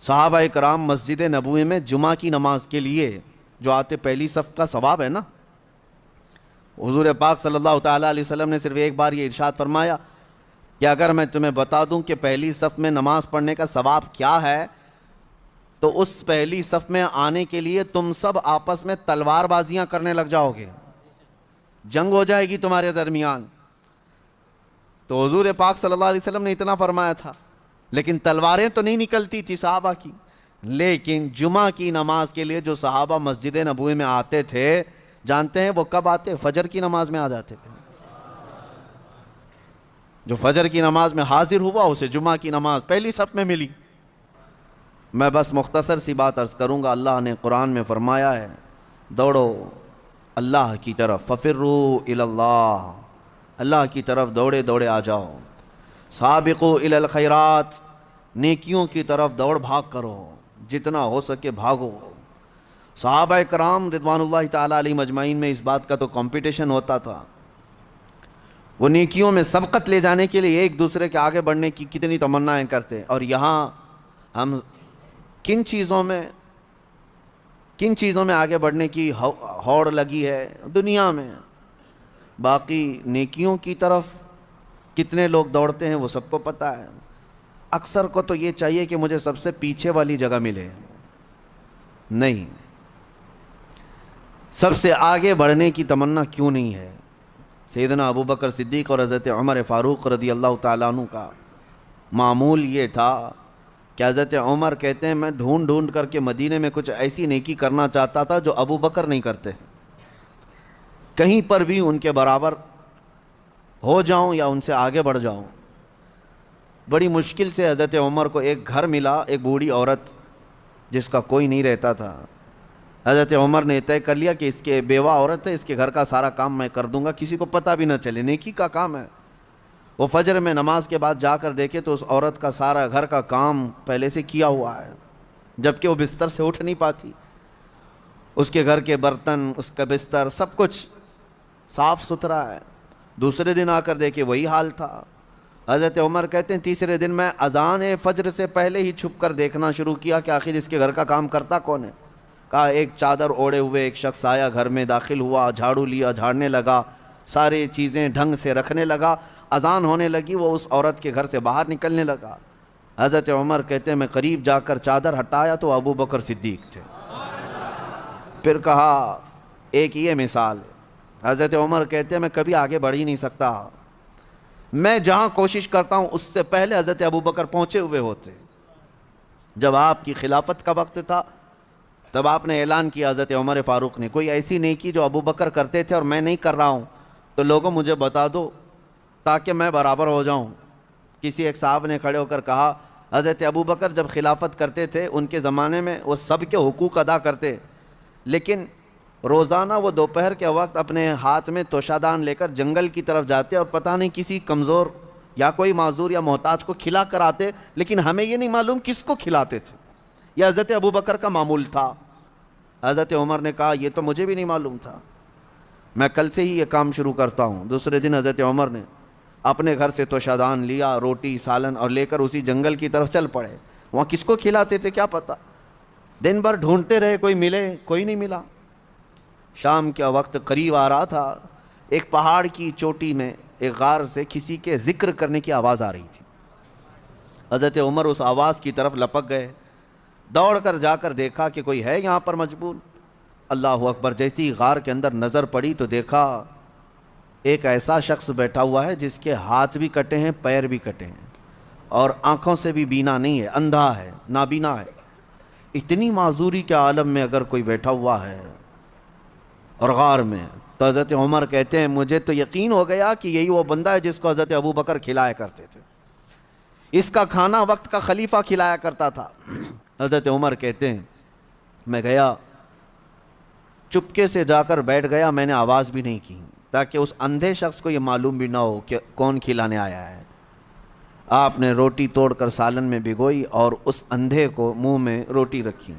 صحابہ کرام مسجد نبوی میں جمعہ کی نماز کے لیے جو آتے، پہلی صف کا ثواب ہے نا، حضور پاک صلی اللہ تعالیٰ علیہ وسلم نے صرف ایک بار یہ ارشاد فرمایا کہ اگر میں تمہیں بتا دوں کہ پہلی صف میں نماز پڑھنے کا ثواب کیا ہے، تو اس پہلی صف میں آنے کے لیے تم سب آپس میں تلوار بازیاں کرنے لگ جاؤ گے، جنگ ہو جائے گی تمہارے درمیان۔ تو حضور پاک صلی اللہ علیہ وسلم نے اتنا فرمایا تھا، لیکن تلواریں تو نہیں نکلتی تھی صحابہ کی۔ لیکن جمعہ کی نماز کے لیے جو صحابہ مسجد نبوی میں آتے تھے، جانتے ہیں وہ کب آتے؟ فجر کی نماز میں آ جاتے تھے۔ جو فجر کی نماز میں حاضر ہوا اسے جمعہ کی نماز پہلی صف میں ملی۔ میں بس مختصر سی بات عرض کروں گا، اللہ نے قرآن میں فرمایا ہے دوڑو اللہ کی طرف، ففروا الی اللہ، اللہ کی طرف دوڑے دوڑے آ جاؤ، سابقوا الی الخیرات، نیکیوں کی طرف دوڑ بھاگ کرو، جتنا ہو سکے بھاگو۔ صحابہ کرام رضوان اللہ تعالیٰ علیہ مجمعین میں اس بات کا تو کمپٹیشن ہوتا تھا، وہ نیکیوں میں سبقت لے جانے کے لیے ایک دوسرے کے آگے بڑھنے کی کتنی تمنائیں کرتے۔ اور یہاں ہم کن چیزوں میں آگے بڑھنے کی ہوڑ لگی ہے دنیا میں، باقی نیکیوں کی طرف کتنے لوگ دوڑتے ہیں وہ سب کو پتہ ہے۔ اکثر کو تو یہ چاہیے کہ مجھے سب سے پیچھے والی جگہ ملے، نہیں، سب سے آگے بڑھنے کی تمنا کیوں نہیں ہے؟ سیدنا ابو بکر صدیق اور حضرت عمر فاروق رضی اللہ تعالیٰ عنہ کا معمول یہ تھا کہ حضرت عمر کہتے ہیں میں ڈھونڈ ڈھونڈ کر کے مدینے میں کچھ ایسی نیکی کرنا چاہتا تھا جو ابو بکر نہیں کرتے، کہیں پر بھی ان کے برابر ہو جاؤں یا ان سے آگے بڑھ جاؤں۔ بڑی مشکل سے حضرت عمر کو ایک گھر ملا، ایک بوڑھی عورت جس کا کوئی نہیں رہتا تھا۔ حضرت عمر نے طے کر لیا کہ اس کے بیوہ عورت ہے، اس کے گھر کا سارا کام میں کر دوں گا، کسی کو پتہ بھی نہ چلے، نیکی کا کام ہے۔ وہ فجر میں نماز کے بعد جا کر دیکھے تو اس عورت کا سارا گھر کا کام پہلے سے کیا ہوا ہے، جبکہ وہ بستر سے اٹھ نہیں پاتی۔ اس کے گھر کے برتن، اس کا بستر، سب کچھ صاف ستھرا ہے۔ دوسرے دن آ کر دیکھے وہی حال تھا۔ حضرت عمر کہتے ہیں تیسرے دن میں اذان فجر سے پہلے ہی چھپ کر دیکھنا شروع کیا کہ آخر اس کے گھر کا کام کرتا کون ہے۔ کہا ایک چادر اوڑے ہوئے ایک شخص آیا، گھر میں داخل ہوا، جھاڑو لیا، جھاڑنے لگا، ساری چیزیں ڈھنگ سے رکھنے لگا، اذان ہونے لگی، وہ اس عورت کے گھر سے باہر نکلنے لگا۔ حضرت عمر کہتے ہیں میں قریب جا کر چادر ہٹایا تو ابو بکر صدیق تھے۔ پھر کہا ایک یہ مثال، حضرت عمر کہتے ہیں میں کبھی آگے بڑھ ہی نہیں سکتا، میں جہاں کوشش کرتا ہوں اس سے پہلے حضرت ابو بکر پہنچے ہوئے ہوتے۔ جب آپ کی خلافت کا وقت تھا تب آپ نے اعلان کیا، حضرت عمر فاروق نے، کوئی ایسی نیکی جو ابو بکر کرتے تھے اور میں نہیں کر رہا ہوں تو لوگوں مجھے بتا دو تاکہ میں برابر ہو جاؤں۔ کسی ایک صاحب نے کھڑے ہو کر کہا حضرت ابو بکر جب خلافت کرتے تھے ان کے زمانے میں وہ سب کے حقوق ادا کرتے، لیکن روزانہ وہ دوپہر کے وقت اپنے ہاتھ میں توشادان لے کر جنگل کی طرف جاتے اور پتہ نہیں کسی کمزور یا کوئی معذور یا محتاج کو کھلا کر آتے، لیکن ہمیں یہ نہیں معلوم کس کو کھلاتے تھے۔ یہ حضرت ابو بکر کا معمول تھا۔ حضرت عمر نے کہا یہ تو مجھے بھی نہیں معلوم تھا، میں کل سے ہی یہ کام شروع کرتا ہوں۔ دوسرے دن حضرت عمر نے اپنے گھر سے توشادان لیا، روٹی سالن، اور لے کر اسی جنگل کی طرف چل پڑے۔ وہاں کس کو کھلاتے تھے کیا پتہ، دن بھر ڈھونڈتے رہے، کوئی ملے، کوئی نہیں ملا۔ شام کا وقت قریب آ رہا تھا، ایک پہاڑ کی چوٹی میں ایک غار سے کسی کے ذکر کرنے کی آواز آ رہی تھی۔ حضرت عمر اس آواز کی طرف لپک گئے، دوڑ کر جا کر دیکھا کہ کوئی ہے یہاں پر مجبور۔ اللہ اکبر، جیسی غار کے اندر نظر پڑی تو دیکھا ایک ایسا شخص بیٹھا ہوا ہے جس کے ہاتھ بھی کٹے ہیں، پیر بھی کٹے ہیں، اور آنکھوں سے بھی بینا نہیں ہے، اندھا ہے، نابینا ہے۔ اتنی معذوری کے عالم میں اگر کوئی بیٹھا ہوا ہے اور غار میں، تو حضرت عمر کہتے ہیں مجھے تو یقین ہو گیا کہ یہی وہ بندہ ہے جس کو حضرت ابو بکر کھلایا کرتے تھے، اس کا کھانا وقت کا خلیفہ کھلایا کرتا تھا۔ حضرت عمر کہتے ہیں میں گیا، چپکے سے جا کر بیٹھ گیا، میں نے آواز بھی نہیں کی تاکہ اس اندھے شخص کو یہ معلوم بھی نہ ہو کہ کون کھلانے آیا ہے۔ آپ نے روٹی توڑ کر سالن میں بھگوئی اور اس اندھے کو منہ میں روٹی رکھی۔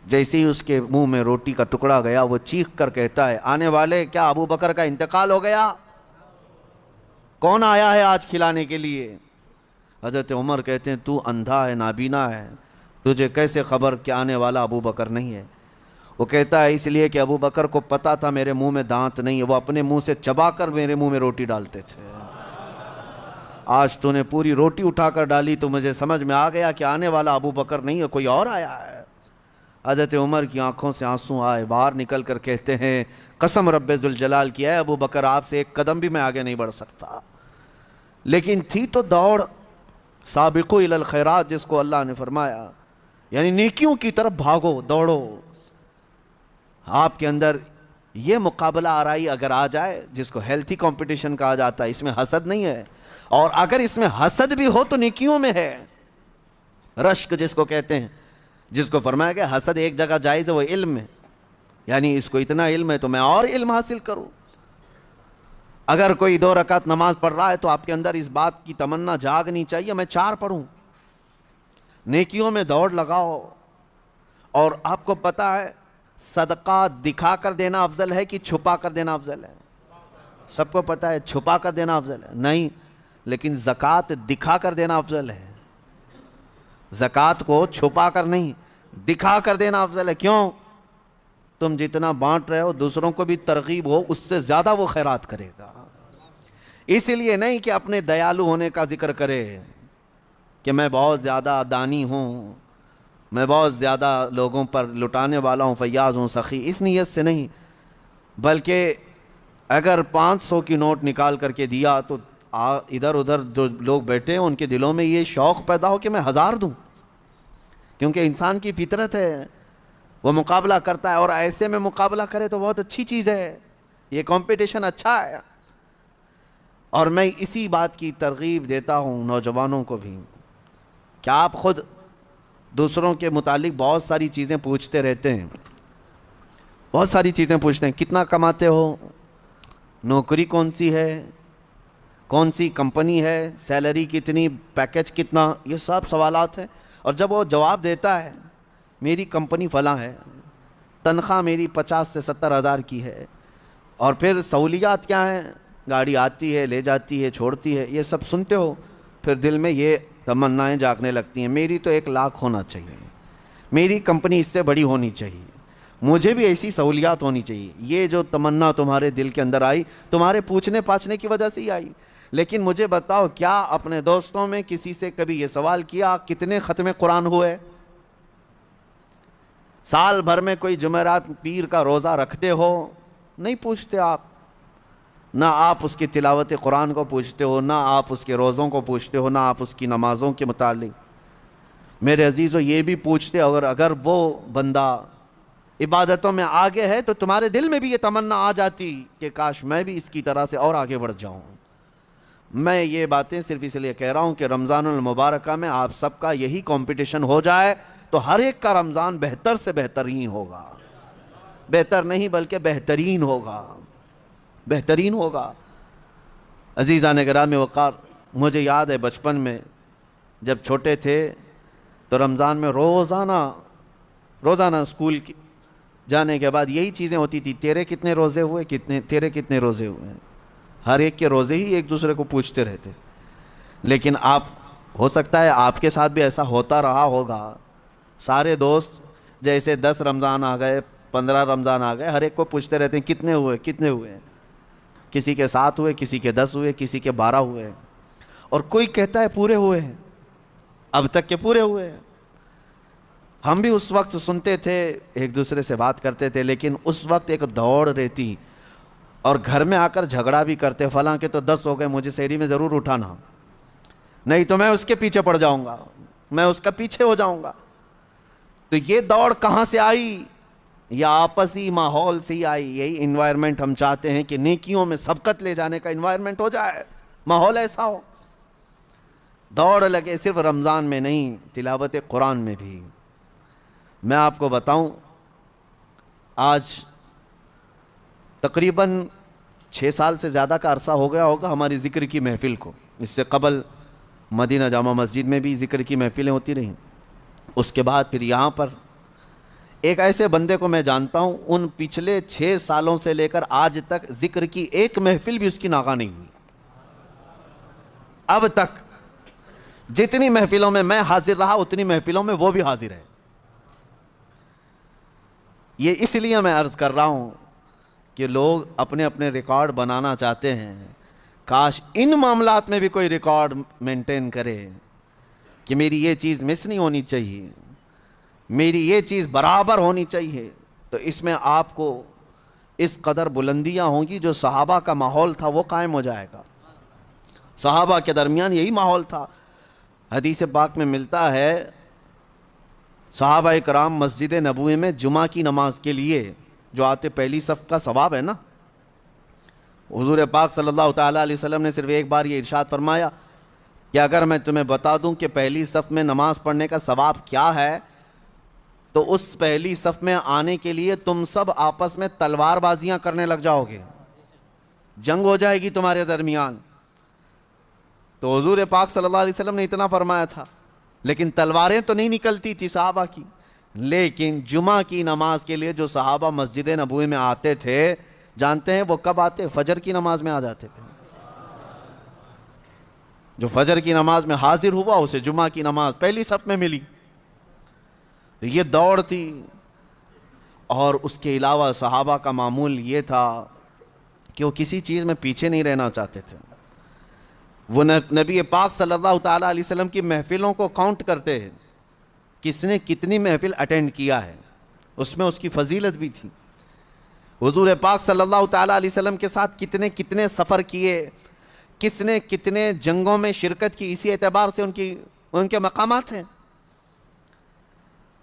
جیسے ہی اس کے منہ میں روٹی کا ٹکڑا گیا وہ چیخ کر کہتا ہے آنے والے، کیا ابو بکر کا انتقال ہو گیا؟ کون آیا ہے آج کھلانے کے لیے؟ حضرت عمر کہتے ہیں تو اندھا ہے، نابینا ہے، تجھے کیسے خبر کہ آنے والا ابو بکر نہیں ہے؟ وہ کہتا ہے اس لیے کہ ابو بکر کو پتا تھا میرے منہ میں دانت نہیں ہے، وہ اپنے منہ سے چبا کر میرے منہ میں روٹی ڈالتے تھے۔ آج تو نے پوری روٹی اٹھا کر ڈالی تو مجھے سمجھ میں آ گیا کہ آنے والا ابو بکر نہیں ہے، کوئی اور آیا ہے۔ حضرت عمر کی آنکھوں سے آنسو آئے، باہر نکل کر کہتے ہیں قسم رب ذوالجلال کی ہے ابو بکر آپ سے ایک قدم بھی میں آگے نہیں بڑھ سکتا۔ لیکن تھی تو دوڑ، سابقو الی الخیرات جس کو اللہ نے فرمایا، یعنی نیکیوں کی طرف بھاگو، دوڑو۔ آپ کے اندر یہ مقابلہ آرائی اگر آ جائے، جس کو ہیلتھی کمپٹیشن کہا جاتا ہے، اس میں حسد نہیں ہے، اور اگر اس میں حسد بھی ہو تو نیکیوں میں ہے۔ رشک جس کو کہتے ہیں، جس کو فرمایا گیا حسد ایک جگہ جائز ہے وہ علم میں، یعنی اس کو اتنا علم ہے تو میں اور علم حاصل کروں۔ اگر کوئی 2 رکعت نماز پڑھ رہا ہے تو آپ کے اندر اس بات کی تمنا جاگنی چاہیے میں 4 پڑھوں۔ نیکیوں میں دوڑ لگاؤ۔ اور آپ کو پتہ ہے صدقہ دکھا کر دینا افضل ہے کہ چھپا کر دینا افضل ہے؟ سب کو پتہ ہے چھپا کر دینا افضل ہے، نہیں، لیکن زکوٰۃ دکھا کر دینا افضل ہے۔ زکوٰۃ کو چھپا کر نہیں، دکھا کر دینا افضل ہے۔ کیوں؟ تم جتنا بانٹ رہے ہو دوسروں کو بھی ترغیب ہو، اس سے زیادہ وہ خیرات کرے گا۔ اس لیے نہیں کہ اپنے دیالو ہونے کا ذکر کرے کہ میں بہت زیادہ دانی ہوں، میں بہت زیادہ لوگوں پر لٹانے والا ہوں، فیاض ہوں، سخی، اس نیت سے نہیں، بلکہ اگر 500 کی نوٹ نکال کر کے دیا تو ادھر ادھر جو لوگ بیٹھے ہیں ان کے دلوں میں یہ شوق پیدا ہو کہ میں 1000 دوں، کیونکہ انسان کی فطرت ہے وہ مقابلہ کرتا ہے، اور ایسے میں مقابلہ کرے تو بہت اچھی چیز ہے، یہ کمپٹیشن اچھا ہے۔ اور میں اسی بات کی ترغیب دیتا ہوں نوجوانوں کو بھی کہ آپ خود دوسروں کے متعلق بہت ساری چیزیں پوچھتے رہتے ہیں، بہت ساری چیزیں پوچھتے ہیں، کتنا کماتے ہو، نوکری کون سی ہے، کون سی کمپنی ہے، سیلری کتنی، پیکج کتنا، یہ سب سوالات ہیں۔ اور جب وہ جواب دیتا ہے میری کمپنی فلاں ہے، تنخواہ میری 50 سے 70 ہزار کی ہے، اور پھر سہولیات کیا ہیں، گاڑی آتی ہے، لے جاتی ہے، چھوڑتی ہے، یہ سب سنتے ہو، پھر دل میں یہ تمنائیں جاگنے لگتی ہیں میری تو 1 لاکھ ہونا چاہیے، میری کمپنی اس سے بڑی ہونی چاہیے، مجھے بھی ایسی سہولیات ہونی چاہیے۔ یہ جو تمنا تمہارے دل کے اندر آئی تمہارے پوچھنے پاچھنے کی وجہ سے ہی آئی۔ لیکن مجھے بتاؤ کیا اپنے دوستوں میں کسی سے کبھی یہ سوال کیا کتنے ختم قرآن ہوئے؟ سال بھر میں کوئی جمعرات پیر کا روزہ رکھتے ہو؟ نہیں پوچھتے آپ، نہ آپ اس کی تلاوت قرآن کو پوچھتے ہو، نہ آپ اس کے روزوں کو پوچھتے ہو، نہ آپ اس کی نمازوں کے متعلق۔ میرے عزیزو یہ بھی پوچھتے، اگر وہ بندہ عبادتوں میں آگے ہے تو تمہارے دل میں بھی یہ تمنا آ جاتی کہ کاش میں بھی اس کی طرح سے اور آگے بڑھ جاؤں۔ میں یہ باتیں صرف اس لیے کہہ رہا ہوں کہ رمضان المبارکہ میں آپ سب کا یہی کمپٹیشن ہو جائے تو ہر ایک کا رمضان بہتر سے بہترین ہوگا، بہتر نہیں بلکہ بہترین ہوگا، بہترین ہوگا۔ عزیزان گرامی وقار، مجھے یاد ہے بچپن میں جب چھوٹے تھے تو رمضان میں روزانہ اسکول جانے کے بعد یہی چیزیں ہوتی تھی، تیرے کتنے روزے ہوئے، تیرے کتنے روزے ہوئے ہیں، ہر ایک کے روزے ہی ایک دوسرے کو پوچھتے رہتے۔ لیکن ہو سکتا ہے آپ کے ساتھ بھی ایسا ہوتا رہا ہوگا، سارے دوست جیسے 10 رمضان آ گئے، 15 رمضان آ گئے، ہر ایک کو پوچھتے رہتے ہیں کتنے ہوئے، کتنے ہوئے، کسی کے 7 ہوئے، کسی کے 10 ہوئے، کسی کے 12 ہوئے، اور کوئی کہتا ہے پورے ہوئے ہیں، اب تک کے پورے ہوئے ہیں۔ ہم بھی اس وقت سنتے تھے، ایک دوسرے سے بات کرتے تھے، لیکن اس وقت ایک دوڑ رہتی، اور گھر میں آ کر جھگڑا بھی کرتے، فلاں کے تو 10 ہو گئے، مجھے سحری میں ضرور اٹھانا، نہیں تو میں اس کے پیچھے پڑ جاؤں گا، میں اس کا پیچھے ہو جاؤں گا۔ تو یہ دوڑ کہاں سے آئی؟ یا آپسی ماحول سے ہی آئی۔ یہی انوائرمنٹ ہم چاہتے ہیں کہ نیکیوں میں سبقت لے جانے کا انوائرمنٹ ہو جائے، ماحول ایسا ہو، دوڑ لگے، صرف رمضان میں نہیں، تلاوت قرآن میں بھی۔ میں آپ کو بتاؤں، آج تقریباً 6 سال سے زیادہ کا عرصہ ہو گیا ہوگا ہماری ذکر کی محفل کو۔ اس سے قبل مدینہ جامع مسجد میں بھی ذکر کی محفلیں ہوتی رہیں، اس کے بعد پھر یہاں پر ایک ایسے بندے کو میں جانتا ہوں، ان پچھلے 6 سالوں سے لے کر آج تک ذکر کی ایک محفل بھی اس کی ناغہ نہیں ہوئی، اب تک جتنی محفلوں میں میں حاضر رہا اتنی محفلوں میں وہ بھی حاضر ہے. یہ اس لیے میں عرض کر رہا ہوں کہ لوگ اپنے اپنے ریکارڈ بنانا چاہتے ہیں. کاش ان معاملات میں بھی کوئی ریکارڈ مینٹین کرے کہ میری یہ چیز مس نہیں ہونی چاہیے, میری یہ چیز برابر ہونی چاہیے. تو اس میں آپ کو اس قدر بلندیاں ہوں گی, جو صحابہ کا ماحول تھا وہ قائم ہو جائے گا. صحابہ کے درمیان یہی ماحول تھا. حدیث پاک میں ملتا ہے صحابہ کرام مسجد نبوی میں جمعہ کی نماز کے لیے جو آتے, پہلی صف کا ثواب ہے نا, حضور پاک صلی اللہ تعالیٰ علیہ وسلم نے صرف ایک بار یہ ارشاد فرمایا کہ اگر میں تمہیں بتا دوں کہ پہلی صف میں نماز پڑھنے کا ثواب کیا ہے, تو اس پہلی صف میں آنے کے لیے تم سب آپس میں تلوار بازیاں کرنے لگ جاؤ گے, جنگ ہو جائے گی تمہارے درمیان. تو حضور پاک صلی اللہ علیہ وسلم نے اتنا فرمایا تھا, لیکن تلواریں تو نہیں نکلتی تھی صحابہ کی. لیکن جمعہ کی نماز کے لیے جو صحابہ مسجد نبوی میں آتے تھے, جانتے ہیں وہ کب آتے؟ فجر کی نماز میں آ جاتے تھے. جو فجر کی نماز میں حاضر ہوا اسے جمعہ کی نماز پہلی صف میں ملی. تو یہ دوڑ تھی. اور اس کے علاوہ صحابہ کا معمول یہ تھا کہ وہ کسی چیز میں پیچھے نہیں رہنا چاہتے تھے. وہ نبی پاک صلی اللہ تعالیٰ علیہ وسلم کی محفلوں کو کاؤنٹ کرتے ہیں, کس نے کتنی محفل اٹینڈ کیا ہے, اس میں اس کی فضیلت بھی تھی. حضور پاک صلی اللہ تعالیٰ علیہ وسلم کے ساتھ کتنے کتنے سفر کیے, کس نے کتنے جنگوں میں شرکت کی, اسی اعتبار سے ان کے مقامات ہیں.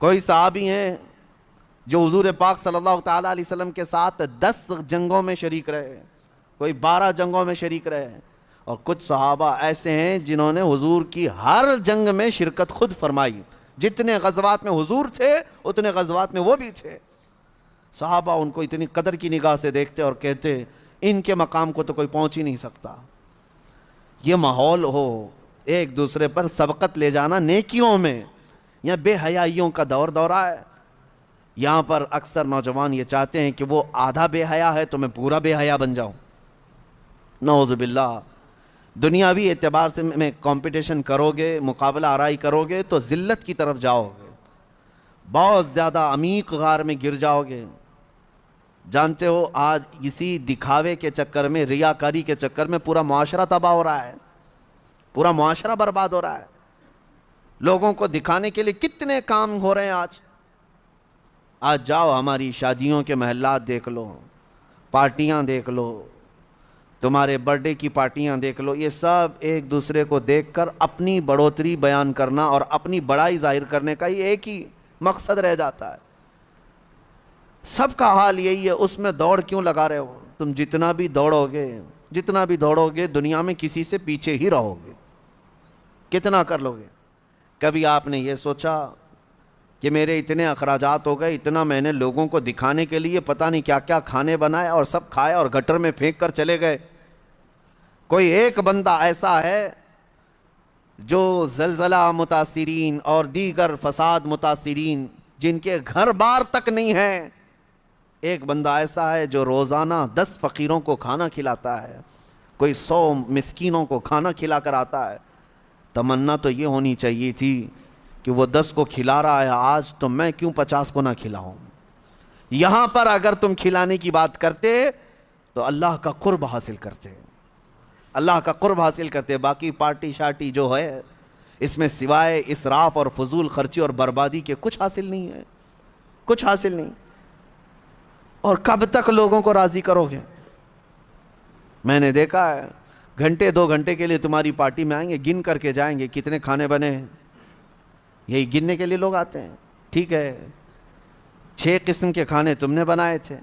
کوئی صحابی ہیں جو حضور پاک صلی اللہ تعالیٰ علیہ وسلم کے ساتھ 10 جنگوں میں شریک رہے, کوئی 12 جنگوں میں شریک رہے, اور کچھ صحابہ ایسے ہیں جنہوں نے حضور کی ہر جنگ میں شرکت خود فرمائی. جتنے غزوات میں حضور تھے اتنے غزوات میں وہ بھی تھے. صحابہ ان کو اتنی قدر کی نگاہ سے دیکھتے اور کہتے ان کے مقام کو تو کوئی پہنچ ہی نہیں سکتا. یہ ماحول ہو, ایک دوسرے پر سبقت لے جانا نیکیوں میں, یا بے حیائیوں کا دورہ ہے. یہاں پر اکثر نوجوان یہ چاہتے ہیں کہ وہ آدھا بے حیا ہے تو میں پورا بے حیا بن جاؤں. نعوذ باللہ. دنیاوی اعتبار سے میں کمپٹیشن کرو گے, مقابلہ آرائی کرو گے تو ذلت کی طرف جاؤ گے, بہت زیادہ عمیق غار میں گر جاؤ گے. جانتے ہو آج اسی دکھاوے کے چکر میں, ریاکاری کے چکر میں پورا معاشرہ تباہ ہو رہا ہے, پورا معاشرہ برباد ہو رہا ہے. لوگوں کو دکھانے کے لیے کتنے کام ہو رہے ہیں. آج جاؤ ہماری شادیوں کے محلات دیکھ لو, پارٹیاں دیکھ لو, تمہارے برتھ ڈے کی پارٹیاں دیکھ لو, یہ سب ایک دوسرے کو دیکھ کر اپنی بڑھوتری بیان کرنا اور اپنی بڑائی ظاہر کرنے کا یہ ایک ہی مقصد رہ جاتا ہے. سب کا حال یہی ہے. اس میں دوڑ کیوں لگا رہے ہو؟ تم جتنا بھی دوڑو گے دنیا میں کسی سے پیچھے ہی رہو گے. کتنا کر لو گے؟ کبھی آپ نے یہ سوچا کہ میرے اتنے اخراجات ہو گئے, اتنا میں نے لوگوں کو دکھانے کے لیے پتہ نہیں کیا کیا کھانے بنائے اور سب کھائے اور گٹر میں پھینک کر چلے گئے. کوئی ایک بندہ ایسا ہے جو زلزلہ متاثرین اور دیگر فساد متاثرین جن کے گھر بار تک نہیں ہیں, ایک بندہ ایسا ہے جو روزانہ 10 فقیروں کو کھانا کھلاتا ہے, کوئی 100 مسکینوں کو کھانا کھلا کر آتا ہے. تمنا تو یہ ہونی چاہیے تھی کہ وہ 10 کو کھلا رہا ہے آج, تو میں کیوں 50 کو نہ کھلاؤں. یہاں پر اگر تم کھلانے کی بات کرتے تو اللہ کا قرب حاصل کرتے, اللہ کا قرب حاصل کرتے. باقی پارٹی شارٹی جو ہے اس میں سوائے اسراف اور فضول خرچی اور بربادی کے کچھ حاصل نہیں ہے, کچھ حاصل نہیں. اور کب تک لوگوں کو راضی کرو گے؟ میں نے دیکھا ہے گھنٹے 2 گھنٹے کے لیے تمہاری پارٹی میں آئیں گے, گن کر کے جائیں گے کتنے کھانے بنے ہیں, یہی گننے کے لیے لوگ آتے ہیں. ٹھیک ہے 6 قسم کے کھانے تم نے بنائے تھے,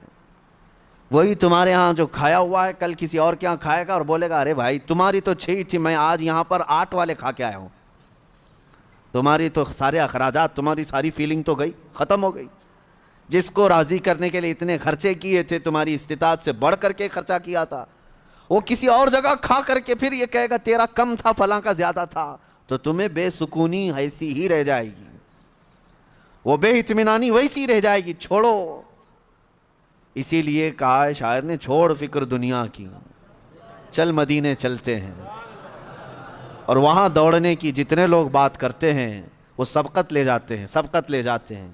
وہی تمہارے ہاں جو کھایا ہوا ہے کل کسی اور کے ہاں کھائے گا اور بولے گا ارے بھائی تمہاری تو 6 ہی تھی, میں آج یہاں پر 8 والے کھا کے آیا ہوں. تمہاری تو سارے اخراجات, تمہاری ساری فیلنگ تو گئی, ختم ہو گئی. جس کو راضی کرنے کے لیے اتنے خرچے کیے تھے, تمہاری استطاعت سے بڑھ کر کے خرچہ کیا تھا, وہ کسی اور جگہ کھا کر کے پھر یہ کہے گا تیرا کم تھا فلاں کا زیادہ تھا, تو تمہیں بے سکونی ایسی ہی رہ جائے گی, وہ بے اطمینانی ویسی رہ جائے گی. چھوڑو. اسی لیے کہا ہے شاعر نے, چھوڑ فکر دنیا کی چل مدینے چلتے ہیں. اور وہاں دوڑنے کی جتنے لوگ بات کرتے ہیں وہ سبقت لے جاتے ہیں، سبقت لے جاتے ہیں،